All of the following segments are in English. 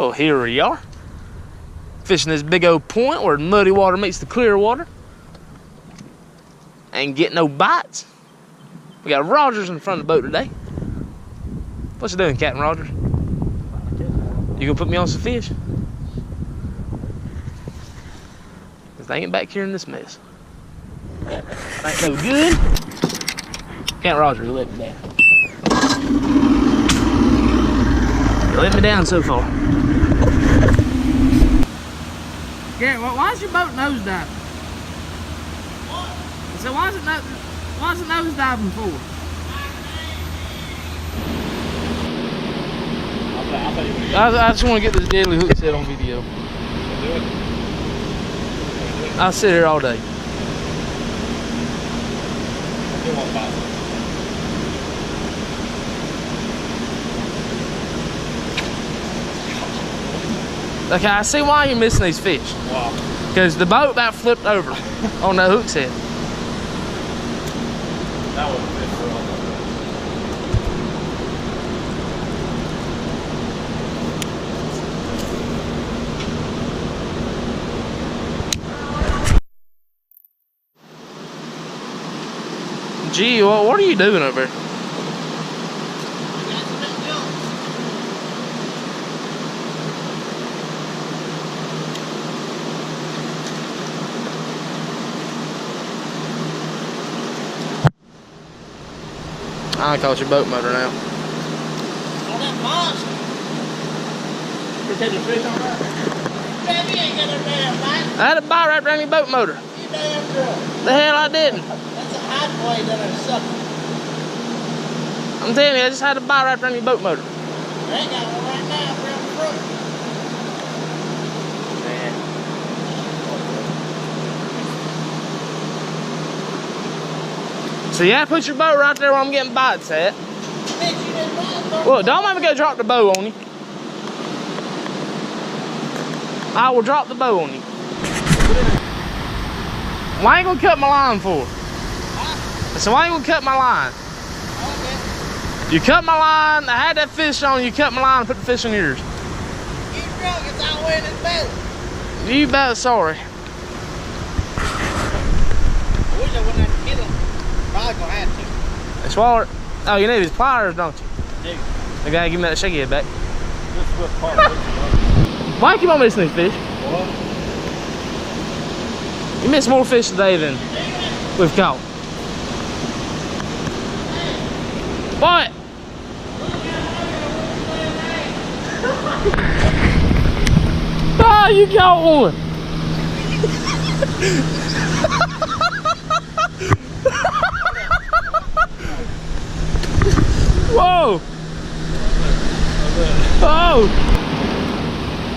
Well, here we are. Fishing this big old point where the muddy water meets the clear water. Ain't getting no bites. We got Rogers in front of the boat today. What you doing, Captain Rogers? You gonna put me on some fish? Cause they ain't back here in this mess. Ain't no good. Captain Rogers, you let me down. You let me down so far. Garrett, why is your boat nose diving? What? So why is it nose diving for? I just want to get this deadly hook set on video. I'll sit here all day. Okay, I see why you're missing these fish. Wow. Because the boat about flipped over on that hook set. That was a fish. Gee, what are you doing over there? I caught your boat motor now. Oh, that monster. You catch a fish on that? Man, you ain't got no damn bite. I had a bite right around your boat motor. You damn drunk. The hell I didn't. That's a hot blade that I sucked. I'm telling you, I just had a bite right around your boat motor. I ain't got one right now around the front. So you have to put your boat right there where I'm getting bites at. Bitch, you didn't bite. Well, don't let me go drop the bow on you. I will drop the bow on you. Why ain't gonna cut my line for? Huh? So why ain't gonna cut my line? Okay. You cut my line, I had that fish on, you cut my line and put the fish on yours. You drunk, it's all wearing his belly. You bet, sorry. I wish I wouldn't have to kill him. Probably gonna have to. They swallowed. Oh, you need his pliers, don't you? Dude. The guy give me that shaky head back. Why you keep on missing these fish? What? You missed more fish today than we've caught. What? Oh, you caught one. Whoa. Oh.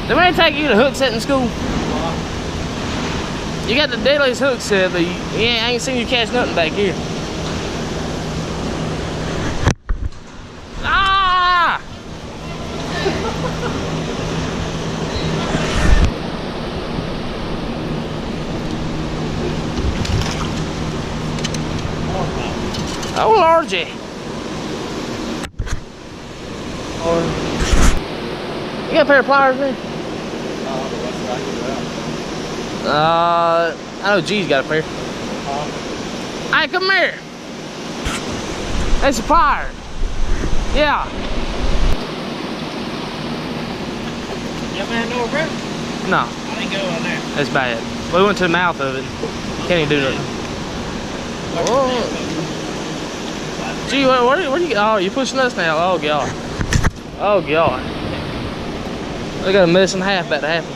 They may take you to hook set in school. You got the deadliest hook set, but I ain't seen you catch nothing back here. Ah! Oh, Lordy. You got a pair of pliers, man? I know G's got a pair. Hey, come here. That's a pliers. Yeah. You ever had no rope? No. I didn't go on there. That's bad. We went to the mouth of it. Can't even do nothing. Oh. Gee, where you get? Oh, you're pushing us now. Oh, God. Oh, God. We got a mess and a half about to happen.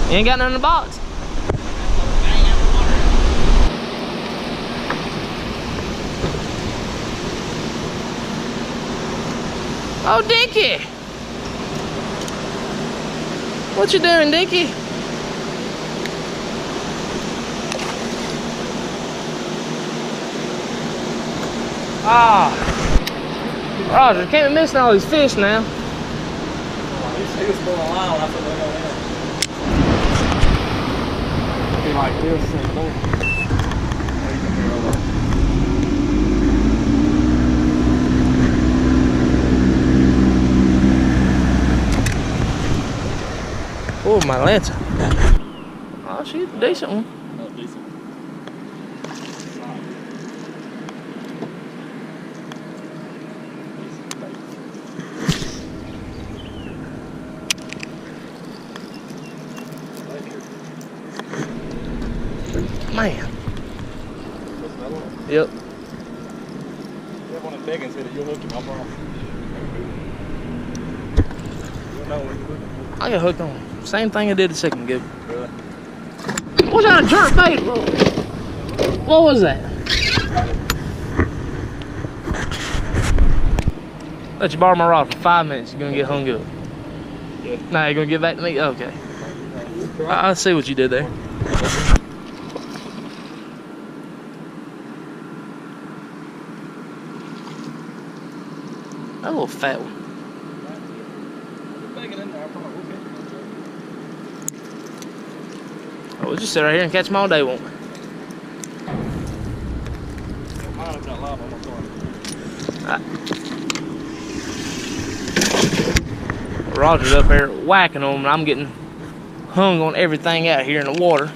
You ain't got none in the box. Oh, Dickie. What you doing, Dickie? Ah. Roger, can't be missing all these fish now. be like this, same thing. Oh, my Lancer. Oh, she's a decent one. Oh, decent. Man. What's another one? Yep. You have one of the big ones that you'll hook him up on. You'll know when you're looking for. I got hooked on. Same thing I did a second ago. Really? What's that, a jerk bait? What was that? Let you borrow my rod for 5 minutes. You're gonna get hung up. Yeah. Now you're gonna get back to me? Okay. I see what you did there. That little fat one. Oh, we'll just sit right here and catch them all day, won't we? Roger's up there whacking them, and I'm getting hung on everything out here in the water.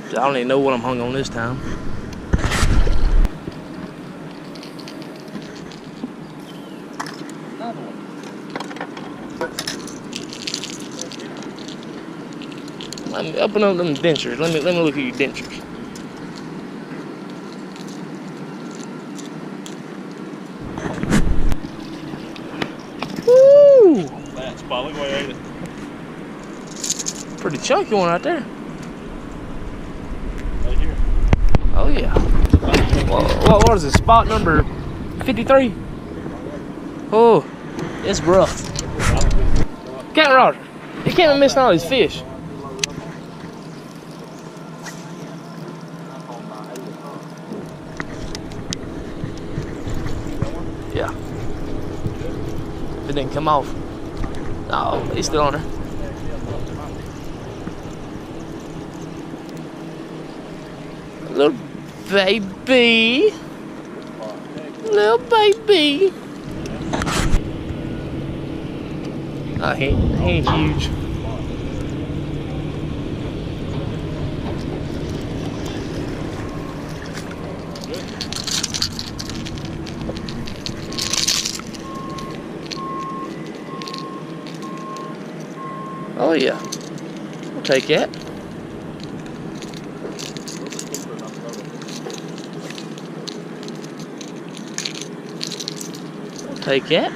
I don't even know what I'm hung on this time. Let me open up them dentures. Let me look at your dentures. Woo! That's probably why I ate it. Pretty chunky one right there. Right here. Oh yeah. What is it? Spot number 53? Oh, it's rough. Captain Roger, you can't be missing all these fish. Yeah. If it didn't come off. No, he's still on there. Little baby. Little baby. Oh, he ain't huge. Oh yeah, I'll take that. I'll take that.